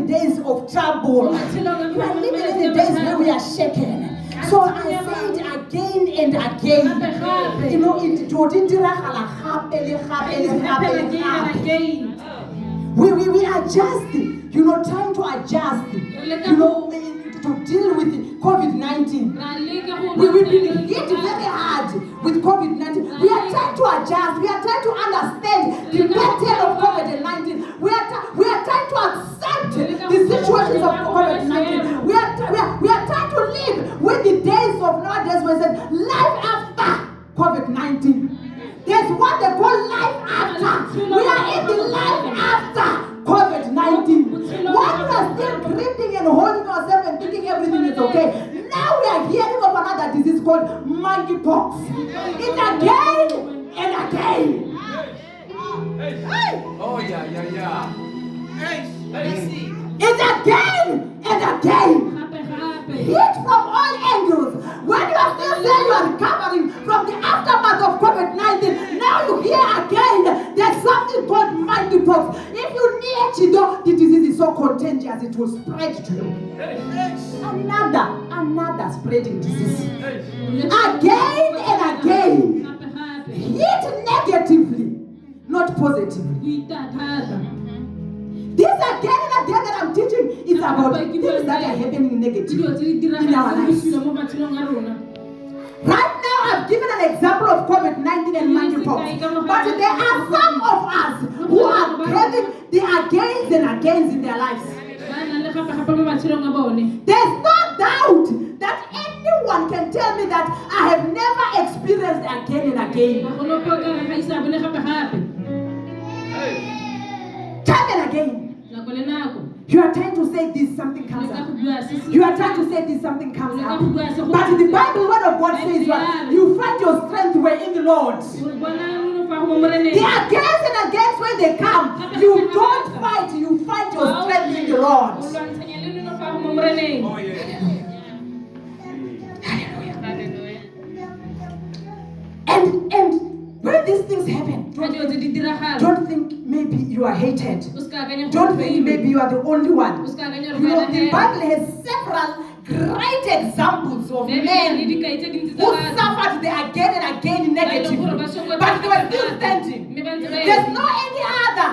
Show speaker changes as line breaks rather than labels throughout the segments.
the days of trouble. We are living in the days where we are shaken. So I say it again and again. You know, it we are just, you know, trying to adjust, you know, to deal with COVID-19. We've been hit very hard with COVID-19. We are trying to adjust. We are trying to understand the pattern of COVID-19. We are trying to accept the situations of COVID-19. We are trying to live with the days of nowadays where it said life after COVID-19. There's what they call life after. We are in the life after COVID-19. While we are still gripping and holding ourselves and thinking everything is okay, now we are hearing of another disease called monkeypox. It's again and again.
Oh, yeah.
It's again and again. Hit from all angles. When you are still saying you are recovering from the aftermath of COVID-19, now you hear again there's something called monkeypox. If you near Chido, the disease is so contagious it will spread to you. Another spreading disease. Again and again. Hit negatively, not positively. This again and again that I'm teaching is about things that are happening negatively in our lives. Right now, I've given an example of COVID-19 and monkeypox. But there are some of us who are having the against and against in their lives. There's no doubt that anyone can tell me that I have never experienced again and again. Time and again. You are trying to say this, something comes out. You are trying to say this, something comes out. But in the Bible, word of God says what? You find your strength where in the Lord. The against and against when they come, you don't fight, you find your strength in the Lord.
Oh, yeah.
Hallelujah. And when these things happen, don't think maybe you are hated. Don't think maybe you are the only one. You know, the Bible has several great examples of men who suffered the again and again negatively, but they were still standing. There's no any other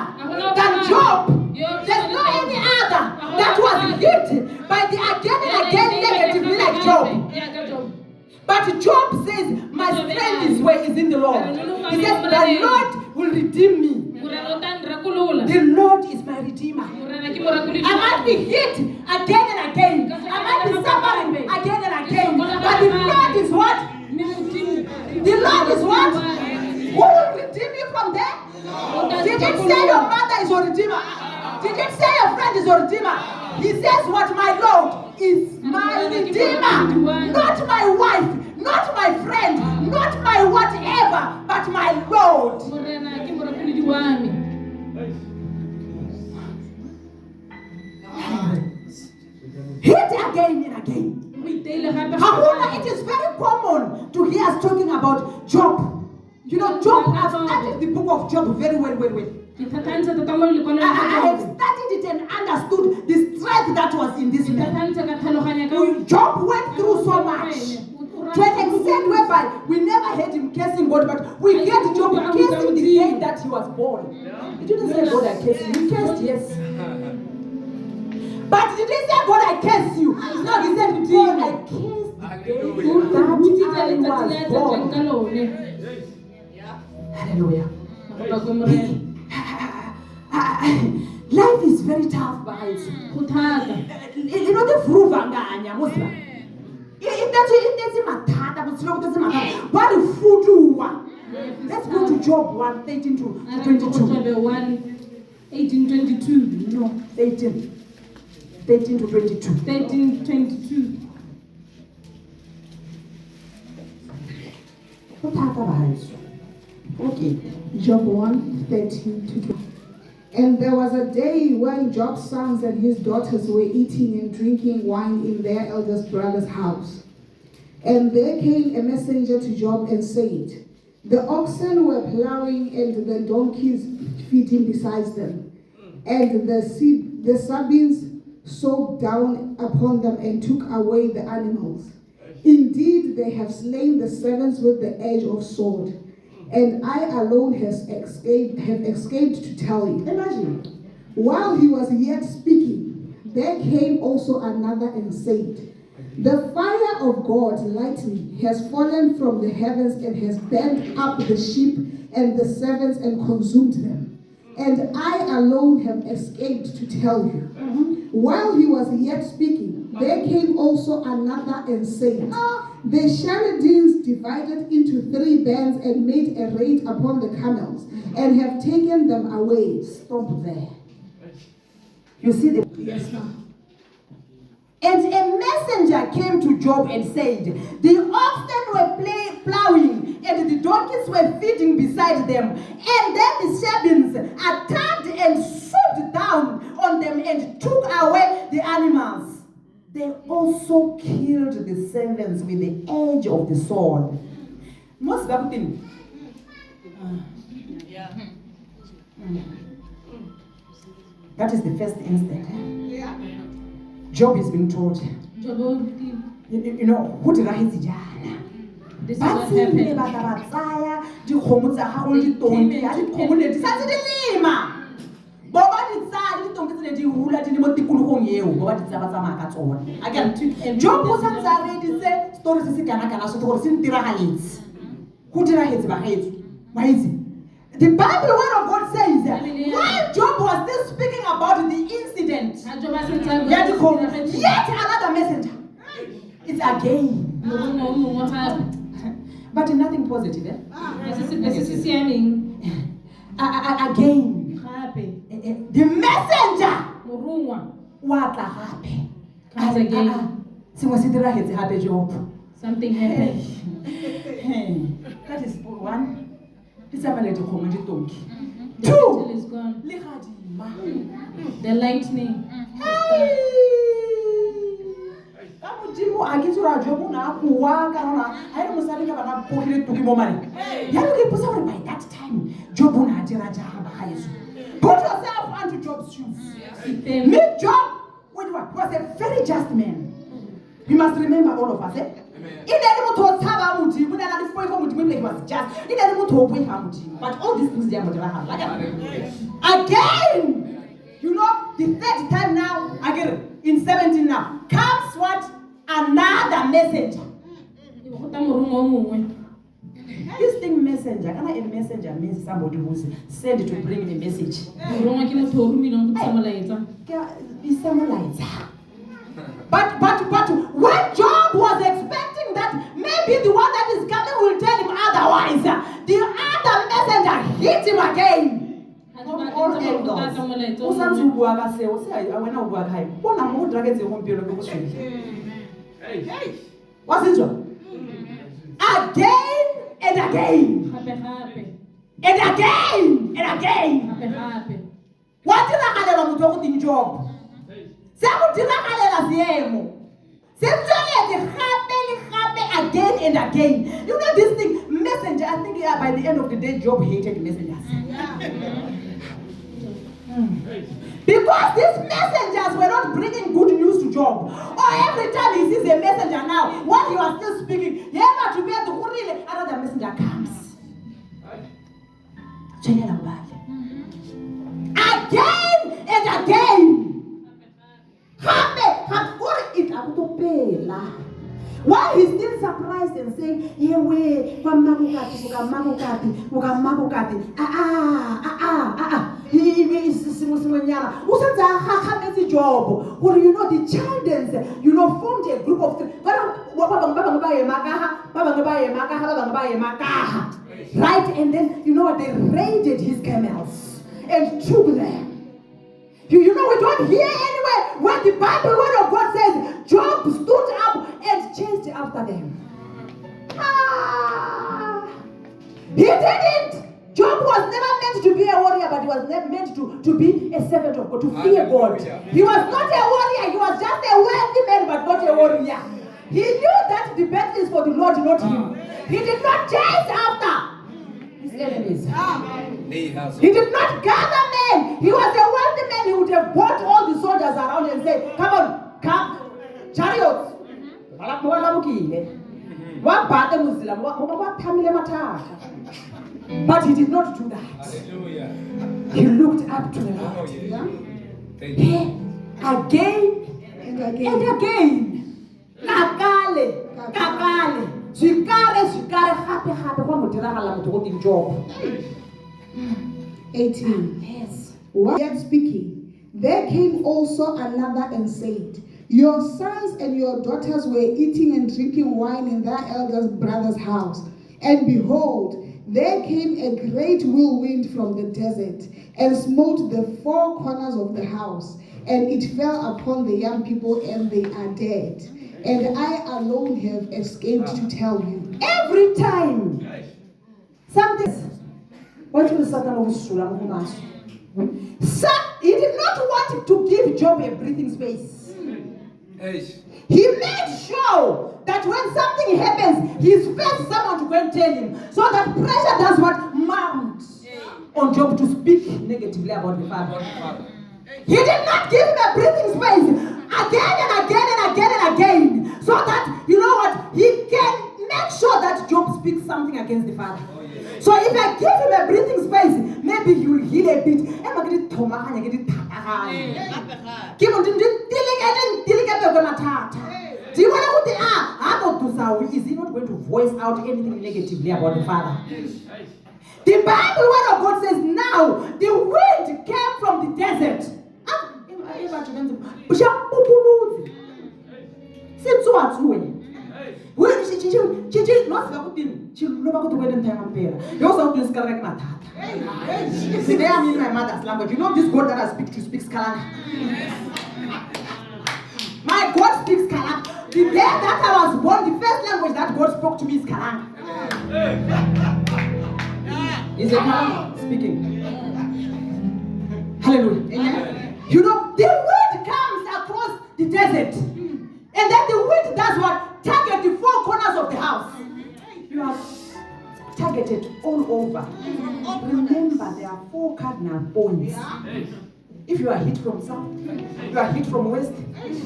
than Job. There's no any other that was hit by the again and again negatively like Job. But Job says, my strength is where is in the Lord. He says, the Lord will redeem me. The Lord is my redeemer. I might be hit again and again. I might be suffering again and again. But the Lord is what? The Lord is what? Who will redeem you from there? Did it say your mother is your redeemer? Did it say your friend is your redeemer? He says what? My Lord is my redeemer. Not my wife, not my friend, not my whatever, but my Lord. Hit again and again. However, it is very common to hear us talking about Job. You know, Job, I've studied the book of Job very well. I have studied it and understood the strength that was in this man. Job went through so much to an extent whereby we never heard him cursing God, but we heard Job cursing the day that he was born. He didn't say, God, I curse you. He cursed, yes. But he didn't say, God, I curse you. No, he said, God, I curse that I was born. Hallelujah. Life is very tough, guys. You know the fruvanganya, Muslim. Let's go to Job 1, 18 to 22.
1, 18, 22.
No, 18. 13 to 22.
13, 22.
Okay.
Job 1, 13 to 22. And there was a day when Job's sons and his daughters were eating and drinking wine in their eldest brother's house. And there came a messenger to Job and said, the oxen were plowing and the donkeys feeding beside them, and the Sabines swooped down upon them and took away the animals. Indeed, they have slain the servants with the edge of sword, and I alone have escaped to tell you.
Imagine.
While he was yet speaking, there came also another and said, the fire of God lightning has fallen from the heavens and has burnt up the sheep and the servants and consumed them. And I alone have escaped to tell you. While he was yet speaking, there came also another and said, the Chaldeans divided into 3 bands and made a raid upon the camels and have taken them away.
Stop there. You see the...
Yes, ma'am.
And a messenger came to Job and said, the oxen were plowing and the donkeys were feeding beside them. And then the Chaldeans attacked and swooped down on them and took away the animals. They also killed the servants with the edge of the sword. Most of them. That is the first instant.
Yeah.
Job is being told,
Job,
you know, who did I see?
this is what happened.
Job was already said stories is the Bible word of God says that while Job was still speaking about the incident, yet another messenger. It's again. But nothing positive, eh? Again. The messenger
comes again. Something happened.
That is one. This is donkey.
The battle is gone. The lightning.
By that time, Job put yourself onto Job's shoes. Meet Job with what? Was a very just man. You must remember all of us, eh? But all these things they are again, you know, the third time now, again, in 17 now, comes what? Another messenger. This thing messenger, a messenger means somebody who's sent to bring the message. But when Job was expecting that maybe the one that is coming will tell him otherwise, the other messenger hit him again. All angles. What's it? Again and again. And again and again. What did I have in Job? Again and again. You know this thing, messenger. I think by the end of the day, Job hated messengers. Because these messengers were not bringing good news to Job. Or every time he sees a messenger now, while you are still speaking, another messenger comes. Again and again. Why he's still surprised and saying, Job. Well, you know, the Chaldeans, you know, formed a group of three. Right? And then, you know what, they raided his camels and took them. You know, we don't hear anywhere when the Bible word of God says Job stood up and chased after them. He didn't. Job was never meant to be a warrior, but he was meant to be a servant of God, to fear God. He was not a warrior, he was just a wealthy man, but not a warrior. He knew that the battle is for the Lord, not him. He did not chase after his enemies.
Ahaz.
He did not gather men. He was a wealthy man. He would have brought all the soldiers around and say, come on, come, chariots. But he did not do that.
Hallelujah.
He looked up to the
Oh,
Lord.
yeah. Thank
He,
you.
again
And
and
again.
again. Kakale. Zvikare gape kwa mo diragala motho go teng Job.
18.
Yes.
While yet speaking, there came also another and said, your sons and your daughters were eating and drinking wine in their eldest brother's house. And behold, there came a great whirlwind from the desert, and smote the four corners of the house, and it fell upon the young people, and they are dead. And I alone have escaped to tell you.
Every time something, what will Satan always do? He did not want to give Job a breathing space. He made sure that when something happens, he expects someone to go and tell him. So that pressure does what? Mount on Job to speak negatively about the father. He did not give him a breathing space again and again and again and again. So that, you know what, he can make sure that Job speaks something against the father. So if I give him a breathing space, maybe he will heal a bit. Do you want to is he not going to voice out anything negatively about the father? The Bible word of God says, now the wind came from the desert. See, they are in my mother's language. You know this God that I speak to speaks Kalanga. My God speaks Kalanga. The day that I was born, the first language that God spoke to me is Kalanga. Is a Kalanga speaking. Hallelujah. Amen. You know, the wind comes across the desert. And then the wind does what? Target the four corners of the house. You are targeted all over. Remember, there are four cardinal points. If you are hit from south, you are hit from west,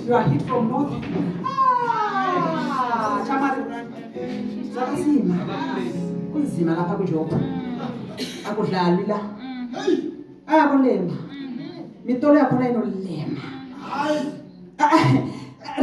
you are hit from north. Kunzima lapha kuJob. Akudlalwi la. Akulema. Mitolo yakhona inolema.